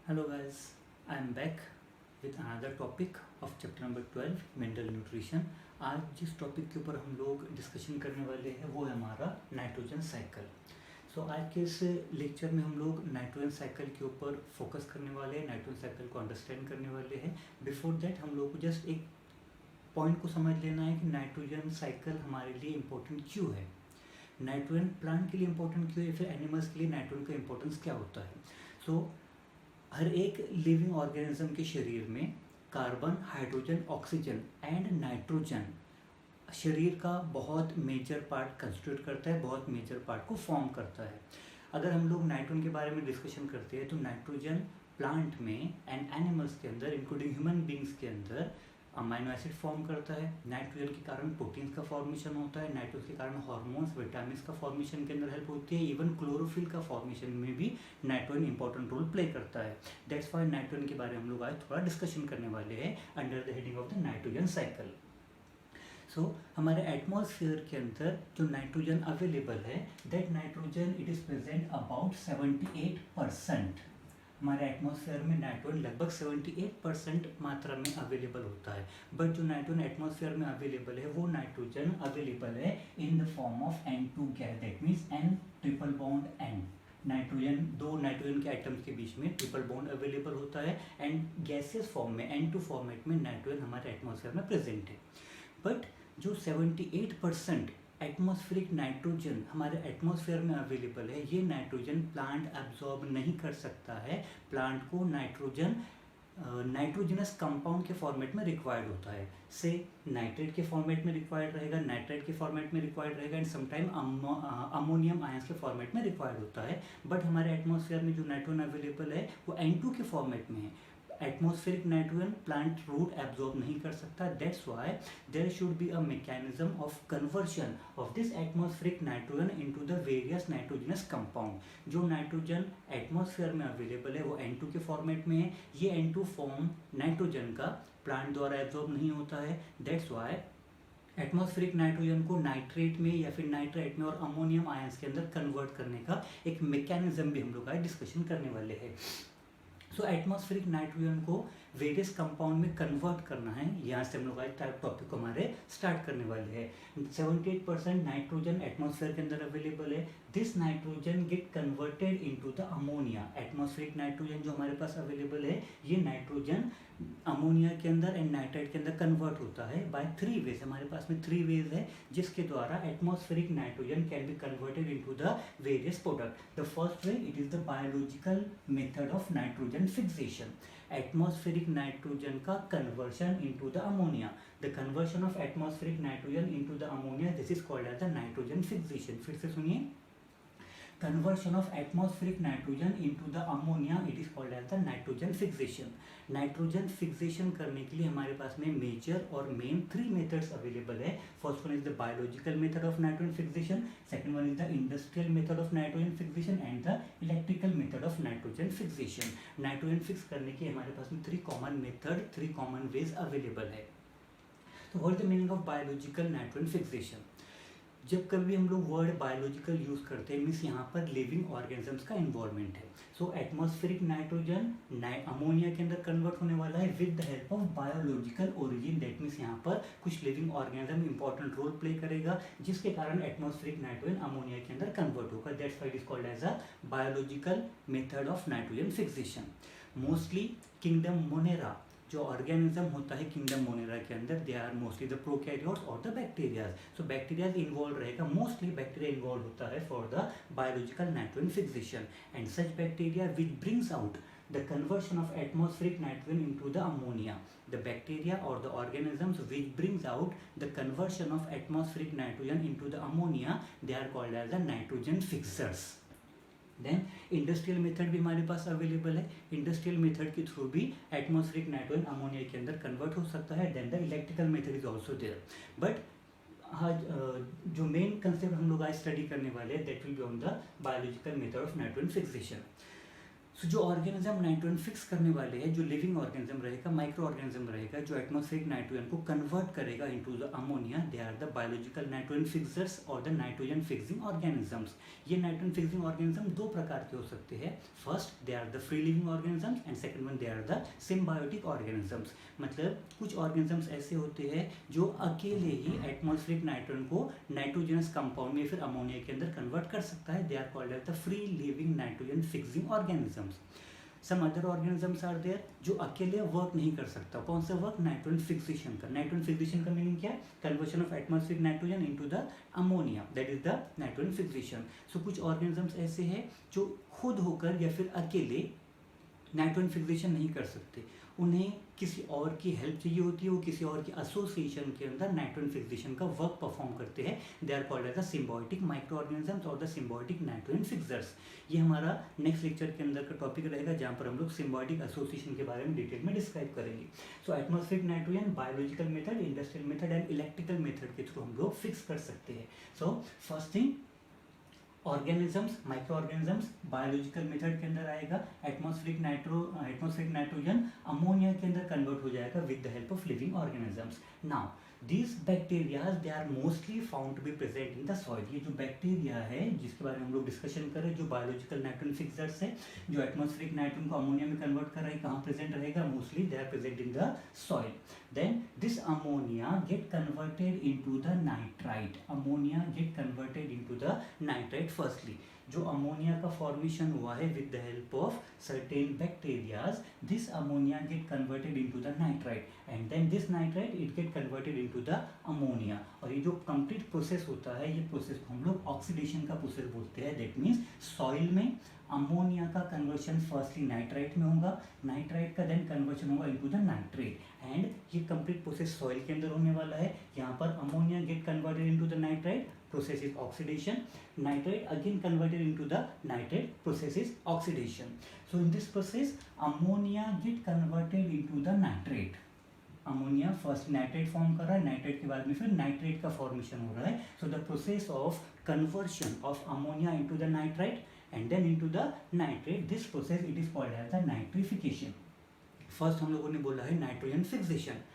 Hello guys, I am back with another topic of chapter number 12 mental nutrition. आज जिस topic के ऊपर हम लोग डिस्कशन करने वाले हैं वो है हमारा नाइट्रोजन साइकिल। आज के इस लेक्चर में हम लोग नाइट्रोजन साइकिल के ऊपर फोकस करने वाले हैं, नाइट्रोजन साइकिल को अंडरस्टैंड करने वाले हैं। बिफोर दैट हम लोग को जस्ट एक पॉइंट को समझ लेना है कि नाइट्रोजन साइकिल हमारे लिए इम्पोर्टेंट क्यों है, नाइट्रोजन प्लांट के लिए इम्पोर्टेंट क्यों है, फिर एनिमल्स के लिए नाइट्रोजन का इम्पोर्टेंस क्या होता है। हर एक लिविंग ऑर्गेनिज्म के शरीर में carbon, hydrogen, oxygen and nitrogen शरीर का बहुत मेजर पार्ट कंस्टिट्यूट करता है, बहुत मेजर पार्ट को फॉर्म करता है। अगर हम लोग नाइट्रोजन के बारे में डिस्कशन करते हैं तो नाइट्रोजन प्लांट में एंड एनिमल्स के अंदर इंक्लूडिंग ह्यूमन बींग्स के अंदर अमाइनो एसिड फॉर्म करता है। नाइट्रोजन के कारण प्रोटीन्स का फॉर्मेशन होता है, नाइट्रोजन के कारण हार्मोन्स, विटामिन का फॉर्मेशन के अंदर हेल्प होती है। इवन क्लोरोफिल का फॉर्मेशन में भी नाइट्रोजन इंपॉर्टेंट रोल प्ले करता है। दैट्स व्हाई नाइट्रोजन के बारे में हम लोग आज थोड़ा डिस्कशन करने वाले हैं under the heading of the nitrogen cycle. हमारे एटमॉस्फेयर के अंदर जो नाइट्रोजन अवेलेबल है, that nitrogen it is present about 78%। हमारे एटमॉस्फेयर में नाइट्रोजन लगभग 78% मात्रा में अवेलेबल होता है। बट जो नाइट्रोजन एटमॉस्फेयर में अवेलेबल है वो नाइट्रोजन अवेलेबल है in the form of N2 gas, that means N triple bond N। Nitrogen, दो नाइट्रोजन के एटम्स के बीच में ट्रिपल बॉन्ड अवेलेबल होता है एंड गैसियस फॉर्म में N2 फॉर्मेट में नाइट्रोजन हमारे एटमॉस्फेयर में प्रेजेंट है। बट जो 78% एटमॉस्फेरिक नाइट्रोजन हमारे एटमॉस्फेयर में अवेलेबल है, ये नाइट्रोजन प्लांट एब्जॉर्ब नहीं कर सकता है। प्लांट को नाइट्रोजन नाइट्रोजनस कंपाउंड के फॉर्मेट में रिक्वायर्ड होता है। से नाइट्रेट के फॉर्मेट में रिक्वायर्ड रहेगा, नाइट्रेट के फॉर्मेट में रिक्वायर्ड रहेगा एंड समटाइम अमोनियम आयंस के फॉर्मेट में रिक्वायर्ड होता है। बट हमारे एटमॉस्फेयर में जो नाइट्रोजन अवेलेबल है वो N2 के फॉर्मेट में है। Atmospheric nitrogen plant root absorb नहीं कर सकता। That's why there should be a mechanism of conversion of this atmospheric nitrogen into the various nitrogenous compound. जो नाइट्रोजन एटमॉस्फेयर में अवेलेबल है वो N2 के फॉर्मेट में है। ये N2 फॉर्म नाइट्रोजन का प्लांट द्वारा एब्जॉर्ब नहीं होता है। दैट्स व्हाई एटमॉस्फेरिक नाइट्रोजन को नाइट्रेट में या फिर नाइट्रेट में और अमोनियम आयंस के अंदर कन्वर्ट करने का एक मैकेनिज्म भी हम लोग आज डिस्कशन करने वाले हैं। एटमॉस्फेरिक नाइट्रोजन को वेरियस कंपाउंड में कन्वर्ट करना है। यहाँ से हम लोग आज टॉपिक को हमारे स्टार्ट करने वाले हैं। 78% नाइट्रोजन एटमॉस्फेयर के अंदर अवेलेबल है। This nitrogen gate converted into the ammonia. Atmospheric nitrogen जो हमारे पास अवेलेबल है, ये नाइट्रोजन अमोनिया के अंदर एंड नाइट्रेट के अंदर कन्वर्ट होता है बाय 3 वेज। हमारे पास में 3 वेज है जिसके द्वारा atmospheric nitrogen can be converted into the various product. The first way it is the biological method of nitrogen fixation. Atmospheric nitrogen का conversion into the ammonia, the conversion of atmospheric nitrogen into the ammonia, this is called as the nitrogen fixation. फिर से सुनिए, conversion of atmospheric nitrogen into the ammonia, it is called as the nitrogen fixation. Nitrogen fixation करने के लिए हमारे पास में major और main 3 methods available है। First one is the biological method of nitrogen fixation, second one is the industrial method of nitrogen fixation and the electrical method of nitrogen fixation. Nitrogen fix करने के हमारे पास में 3 common method, 3 common veg available है। तो what is the meaning of biological nitrogen fixation? जब कभी हम लोग वर्ड बायोलॉजिकल यूज़ करते हैं, मीन्स यहाँ पर लिविंग ऑर्गेनिजम्स का इन्वॉल्वमेंट है। सो एटमॉस्फेरिक नाइट्रोजन अमोनिया के अंदर कन्वर्ट होने वाला है with the help of biological origin. That means यहाँ पर कुछ living organism important role play करेगा जिसके कारण एटमॉस्फेरिक नाइट्रोजन अमोनिया के अंदर कन्वर्ट होगा। That's why it is called as a biological method of nitrogen fixation. Mostly kingdom Monera जो ऑर्गेनिज्म होता है किंगडम मोनेरा के अंदर, they are mostly the prokaryotes और the bacterias. So bacterias involve रहेगा, मोस्टली बैक्टीरिया इन्वॉल्व होता है for the biological nitrogen fixation and such bacteria which brings out the conversion of atmospheric nitrogen into the ammonia. The bacteria or the organisms which brings out the conversion of atmospheric nitrogen into the ammonia, they are called as the nitrogen fixers. Then industrial method भी हमारे पास available है। Industrial method के through भी atmospheric nitrogen ammonia के अंदर convert हो सकता है। Then the electrical method is also there. But आज जो मेन कंसेप्ट हम लोग आज स्टडी करने वाले हैं that will be on the biological method of nitrogen fixation. So जो ऑर्गेनिज्म नाइट्रोजन फिक्स करने वाले हैं, जो लिविंग ऑर्गेनिज्म रहेगा, माइक्रो ऑर्गेनिज्म रहेगा, जो एटमॉस्फेरिक नाइट्रोजन को कन्वर्ट करेगा into the ammonia, they are the biological nitrogen fixers और द नाइट्रोजन फिक्सिंग ऑर्गेनिजम्स। ये नाइट्रोजन फिक्सिंग ऑर्गेनिज्म दो प्रकार के हो सकते हैं। First they are the free living organisms and second one they are the symbiotic organisms. मतलब कुछ ऑर्गेनिजम्स ऐसे होते हैं जो अकेले ही एटमॉस्फेरिक नाइट्रोजन को नाइट्रोजनस कंपाउंड में फिर अमोनिया के अंदर कन्वर्ट कर सकता है। They are called as the free living nitrogen fixing organisms. Some other organisms are there जो अकेले वर्क नहीं कर सकता। कौन सा वर्क? नाइट्रोजन फिक्सेशन का। नाइट्रोजन फिक्सेशन का मीनिंग क्या है? Conversion of atmospheric nitrogen into the ammonia, that is the nitrogen fixation. So कुछ ऑर्गेनिजम्स ऐसे हैं जो खुद होकर या फिर अकेले नाइट्रोजन फिक्सेशन नहीं कर सकते, उन्हें किसी और की हेल्प चाहिए होती है, वो किसी और की एसोसिएशन के अंदर नाइट्रोजन फिक्सेशन का वर्क परफॉर्म करते हैं। They are called as the symbiotic micro organisms और द सिम्बायोटिक नाइट्रोजन फिक्सर्स। ये हमारा नेक्स्ट लेक्चर के अंदर का टॉपिक रहेगा, जहाँ पर हम लोग सिम्बायोटिक एसोसिएशन के बारे में डिटेल में डिस्क्राइब करेंगे। So atmospheric nitrogen biological method, industrial method and electrical method के थ्रू हम लोग फिक्स कर सकते हैं। So first thing organisms, micro organisms biological method के अंदर आएगा। एटमॉस्फेरिक नाइट्रोजन अमोनिया के अंदर कन्वर्ट हो जाएगा with the help of living organisms. Now these bacteria they are mostly found to be present in the soil। ये जो bacteria है जिसके बारे में हम लोग डिस्कशन कर रहे हैं, जो बायोलॉजिकल नाइट्रोजन फिक्सर्स है, जो एटमॉस्फेरिक नाइट्रोजन को अमोनिया में कन्वर्ट कर रहा है, कहाँ प्रेजेंट रहेगा? Mostly they are present in the soil. Then this ammonia get converted into the nitrite. Ammonia get converted into the nitrite. Firstly जो अमोनिया का फॉर्मेशन हुआ है with the help of certain bacterias, this ammonia get converted into the nitrite and then this nitrite it get converted into the ammonia. और ये जो complete process होता है, ये प्रोसेस को हम लोग ऑक्सीडेशन का प्रोसेस बोलते हैं। दैट मीन्स सॉइल में अमोनिया का कन्वर्शन फर्स्टली नाइट्राइट में होगा, नाइट्राइट का देन कन्वर्शन होगा इनटू द नाइट्रेट एंड ये कंप्लीट प्रोसेस सॉइल के अंदर होने वाला है। यहाँ पर ammonia get converted into the nitrite, process is oxidation, nitrate again converted into the nitrate, process is oxidation. So in this process ammonia get converted into the nitrate। Ammonia first nitrate form कर रहा है, nitrate के बाद में फिर nitrate का formation हो रहा है। So the process of conversion of ammonia into the nitrite and then into the nitrate, this process it is called as the nitrification. First हम लोगों ने बोला है nitrogen fixation,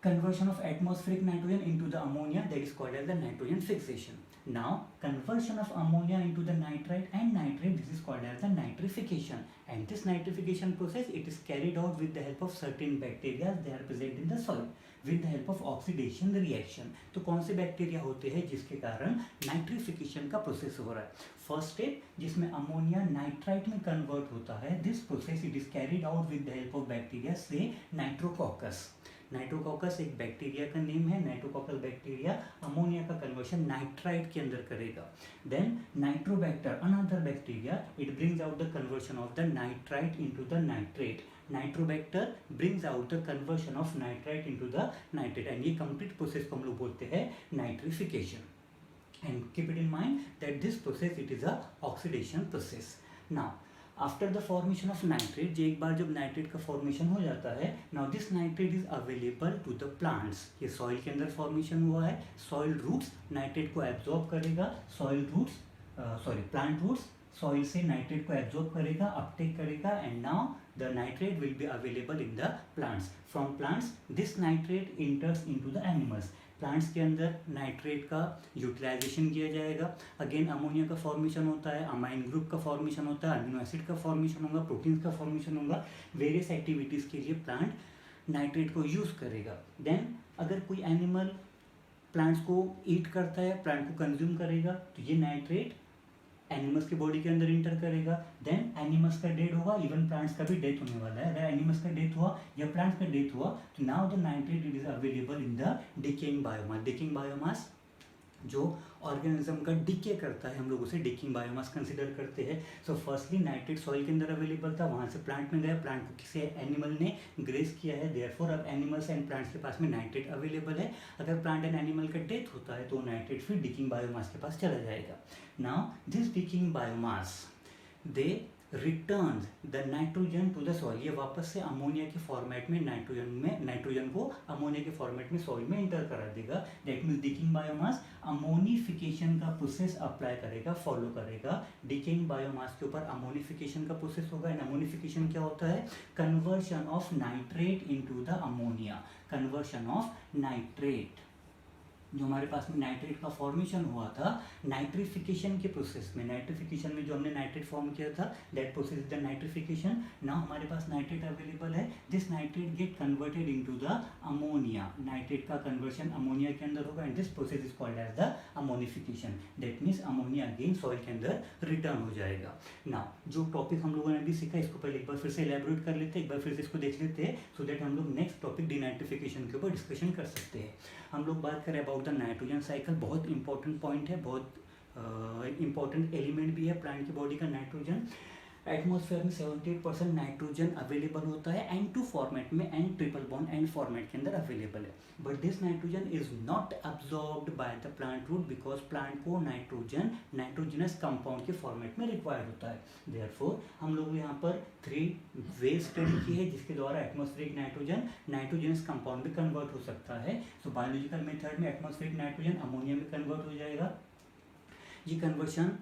conversion of atmospheric nitrogen into the ammonia, that is called as the nitrogen fixation. Now conversion of ammonia into the nitrite and nitrate, this is called as the nitrification, and this nitrification process it is carried out with the help of certain bacteria, they are present in the soil with the help of oxidation reaction। तो कौन से bacteria होते हैं जिसके कारण nitrification का process हो रहा है? फर्स्ट स्टेप जिसमें अमोनिया नाइट्राइट में कन्वर्ट होता है, this process it is carried out with the help of bacteria से नाइट्रोकॉकस। नाइट्रोकॉकस एक बैक्टीरिया का नेम है। नाइट्रोकॉकल बैक्टीरिया अमोनिया का कन्वर्शन नाइट्राइट के अंदर करेगा। Then nitrobacter another bacteria it brings out the conversion of the nitrite into the nitrate. Nitrobacter brings out the conversion of nitrite into the nitrate and ये complete process को हम लोग बोलते हैं nitrification. And keep it in mind that this process it is a oxidation process. Now after the formation of nitrate, एक बार जब nitrate का फॉर्मेशन हो जाता है, now this nitrate is available to the plants. ये सॉइल के अंदर फॉर्मेशन हुआ है, सॉइल रूट्स नाइट्रेट को एब्जॉर्ब करेगा, प्लांट रूट्स सॉइल से नाइट्रेट को एब्जॉर्ब करेगा, अपटेक करेगा and now the nitrate will be available in the plants. From plants this nitrate इंटर्स into the animals. Plants के अंदर नाइट्रेट का यूटिलाइजेशन किया जाएगा। अगेन अमोनिया का फॉर्मेशन होता है, अमाइन ग्रुप का फॉर्मेशन होता है, अमीनो एसिड का फॉर्मेशन होगा, प्रोटीन्स का फॉर्मेशन होगा। वेरियस एक्टिविटीज़ के लिए प्लांट नाइट्रेट को यूज़ करेगा। देन अगर कोई एनिमल प्लांट्स को ईट करता है, प्लांट को कंज्यूम करेगा, तो ये नाइट्रेट एनिमल्स की बॉडी के अंदर इंटर करेगा। देन एनिमल्स का डेथ होगा, इवन प्लांट्स का भी डेथ होने वाला है। अगर एनिमल्स का डेथ हुआ या प्लांट्स का डेथ हुआ तो now the nitrate it is available in the decaying biomass. Decaying biomass जो ऑर्गेनिज्म का डिके करता है, हम लोग उसे डिकेइंग बायोमास कंसिडर करते हैं। सो फर्स्टली नाइट्रेट सॉइल के अंदर अवेलेबल था, वहाँ से प्लांट में गया, प्लांट को किसी एनिमल ने ग्रेस किया है, देयरफॉर अब एनिमल्स एंड प्लांट्स के पास में नाइट्रेट अवेलेबल है। अगर प्लांट एंड एनिमल का डेथ होता है तो नाइट्रेट फिर डिकेइंग बायोमास के पास चला जाएगा। Now this decaying biomass they returns the nitrogen to the soil, ये वापस से अमोनिया के फॉर्मेट में नाइट्रोजन को अमोनिया के फॉर्मेट में सॉइल में इंटर करा देगा। That means decaying biomass ammonification का प्रोसेस अप्लाई करेगा, फॉलो करेगा। डिकेइंग बायोमास के ऊपर अमोनिफिकेशन का प्रोसेस होगा। एंड अमोनिफिकेशन क्या होता है? Conversion of nitrate into the ammonia, conversion of nitrate, जो हमारे पास में नाइट्रेट का फॉर्मेशन हुआ था नाइट्रिफिकेशन के प्रोसेस में, नाइट्रिफिकेशन में जो हमने नाइट्रेट फॉर्म किया था, that process is the nitrification. Now हमारे पास नाइट्रेट अवेलेबल है, this nitrate get converted into the ammonia, nitrate का कन्वर्शन अमोनिया के अंदर होगा and this process is called as the ammonification. That means ammonia again soil के अंदर return हो जाएगा। नाउ जो टॉपिक हम लोगों ने अभी सीखा, इसको पहले एक बार फिर से एलैबोरेट कर लेते हैं, एक बार फिर से इसको देख लेते हैं, सो दैट हम लोग नेक्स्ट टॉपिक डिनाइट्रिफिकेशन के ऊपर डिस्कशन कर सकते हैं। हम लोग बात करें अबाउट द नाइट्रोजन साइकिल, बहुत इंपॉर्टेंट पॉइंट है, बहुत इंपॉर्टेंट एलिमेंट भी है प्लांट की बॉडी का नाइट्रोजन। एटमॉस्फेयर में 78% नाइट्रोजन अवेलेबल होता है N2 फॉर्मेट में, N triple bond N format के अंदर अवेलेबल है। But this nitrogen is not absorbed by the plant root because plant को नाइट्रोजन नाइट्रोजनस कंपाउंड के फॉर्मेट में रिक्वायर्ड होता है। देयरफॉर हम लोग यहाँ पर 3 वे स्टडी की है जिसके द्वारा एटमॉस्फेरिक नाइट्रोजन नाइट्रोजनस कंपाउंड में कन्वर्ट हो सकता है। सो बायोलॉजिकल मेथड में एटमॉस्फेरिक नाइट्रोजन अमोनिया में कन्वर्ट हो जाएगा। ये कन्वर्शन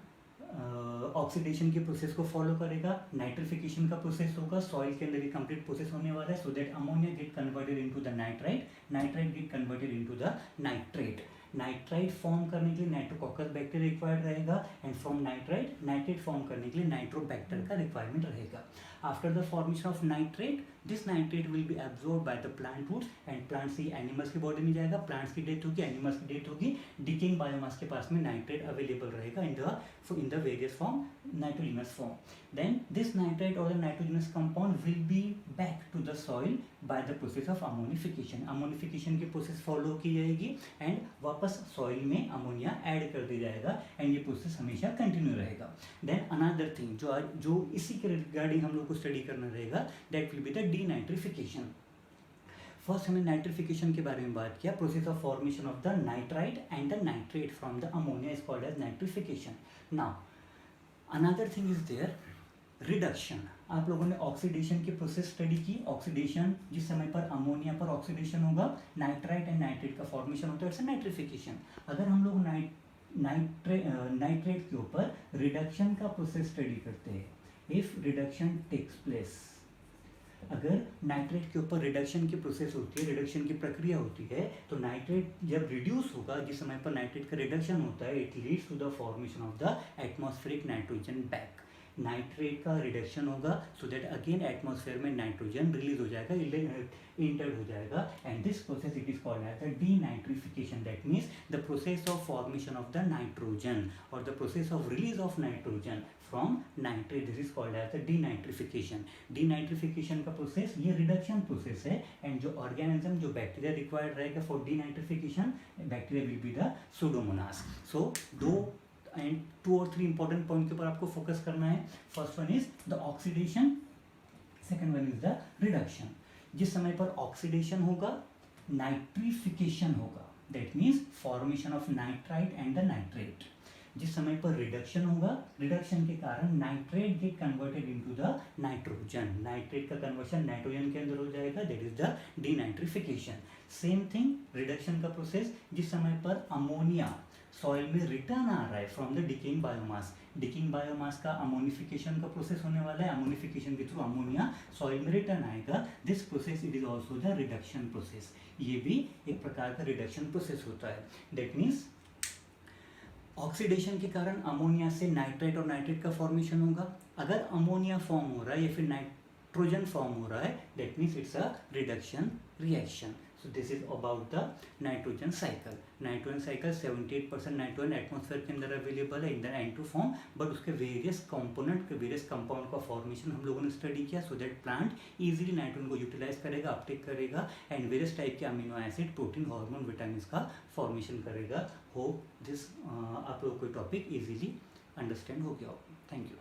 ऑक्सीडेशन के प्रोसेस को फॉलो करेगा, नाइट्रिफिकेशन का प्रोसेस होगा, सॉइल के अंदर ये कंप्लीट प्रोसेस होने वाला है, so that ammonia get converted into the nitrite, nitrite gate converted into the nitrate. Nitrite form करने के लिए नाइट्रोकॉकस बैक्टीरिया रिक्वायर्ड रहेगा and from nitrite nitrate form करने के लिए नाइट्रोबैक्टर का रिक्वायरमेंट रहेगा। After the formation of nitrate, this nitrate will be absorb by the plant roots and plant से एनिमल्स की बॉडी में जाएगा, प्लांट्स की डेथ होगी, एनिमल्स की डेथ होगी, डिकेइंग बायोमास के पास में नाइट्रेट अवेलेबल रहेगा in the various form, nitrogenous form. Then this nitrate or the nitrogenous compound will be back to the soil by the process of ammonification. Ammonification की process follow की जाएगी and वापस soil में ammonia add कर दिया जाएगा and ये process हमेशा कंटिन्यू रहेगा। देन अनदर थिंग जो इसी के रिगार्डिंग हम लोग को स्टडी करना रहेगा, that will be the denitrification. First हमने नाइट्रिफिकेशन के बारे में बात किया, process of formation of the nitrite and the nitrate from the ammonia is called as nitrification. Now another thing is there reduction. आप लोगों ने ऑक्सीडेशन की प्रोसेस स्टडी की। ऑक्सीडेशन जिस समय पर अमोनिया पर ऑक्सीडेशन होगा, नाइट्राइट एंड नाइट्रेट का फॉर्मेशन होता है, इट्स नाइट्रिफिकेशन। अगर हम लोग नाइट्रेट के ऊपर रिडक्शन का प्रोसेस स्टडी करते हैं, इफ रिडक्शन टेक्स प्लेस, अगर नाइट्रेट के ऊपर रिडक्शन की प्रोसेस होती है, रिडक्शन की प्रक्रिया होती है, तो नाइट्रेट जब रिड्यूस होगा, जिस समय पर नाइट्रेट का रिडक्शन होता है, it leads to the formation of the atmospheric nitrogen back. Nitrate का रिडक्शन होगा सो दैट अगेन एटमॉस्फेयर में नाइट्रोजन रिलीज हो जाएगा, इंटर हो जाएगा and this process it is called as the denitrification. That means the process of formation of the nitrogen और the process of release of nitrogen from nitrate, this is called as the denitrification. Denitrification का process ये reduction process है and जो organism, जो bacteria required रहेगा for denitrification, bacteria will be the pseudomonas. So 2 और 3 important point के ऊपर आपको फोकस करना है। First one is the oxidation, second one is the reduction. जिस समय पर ऑक्सीडेशन होगा, नाइट्रिफिकेशन होगा, that means formation of nitrite and the nitrate. जिस समय पर रिडक्शन होगा, रिडक्शन के कारण nitrate get converted into the nitrogen, nitrate का कन्वर्शन नाइट्रोजन के अंदर हो जाएगा, that is the denitrification. Same thing reduction का प्रोसेस, जिस समय पर अमोनिया सॉइल में रिटर्न आ रहा है from the decaying biomass, decaying biomass का अमोनिफिकेशन का प्रोसेस होने वाला है, अमोनिफिकेशन के थ्रू अमोनिया सॉइल में रिटर्न आएगा, this process it is also the reduction process. ये भी एक प्रकार का रिडक्शन प्रोसेस होता है। दैट मीन्स ऑक्सीडेशन के कारण अमोनिया से नाइट्रेट और नाइट्रेट का फॉर्मेशन होगा। अगर अमोनिया फॉर्म हो रहा है या फिर नाइट्रोजन फॉर्म हो रहा है, that means it's a reduction reaction. So this is about the nitrogen cycle. Nitrogen cycle 78% nitrogen atmosphere के अंदर अवेलेबल है in the N2 form, but उसके वेरियस कंपोनेंट के वेरियस कंपाउंड का फॉर्मेशन हम लोगों ने स्टडी किया, so that plant easily nitrogen को यूटिलाइज करेगा, अपटेक करेगा एंड वेरियस टाइप के amino acid, protein, hormone, vitamin का फॉर्मेशन करेगा। होप दिस आप लोगों को टॉपिक इजीली अंडरस्टैंड हो गया हो। Thank you.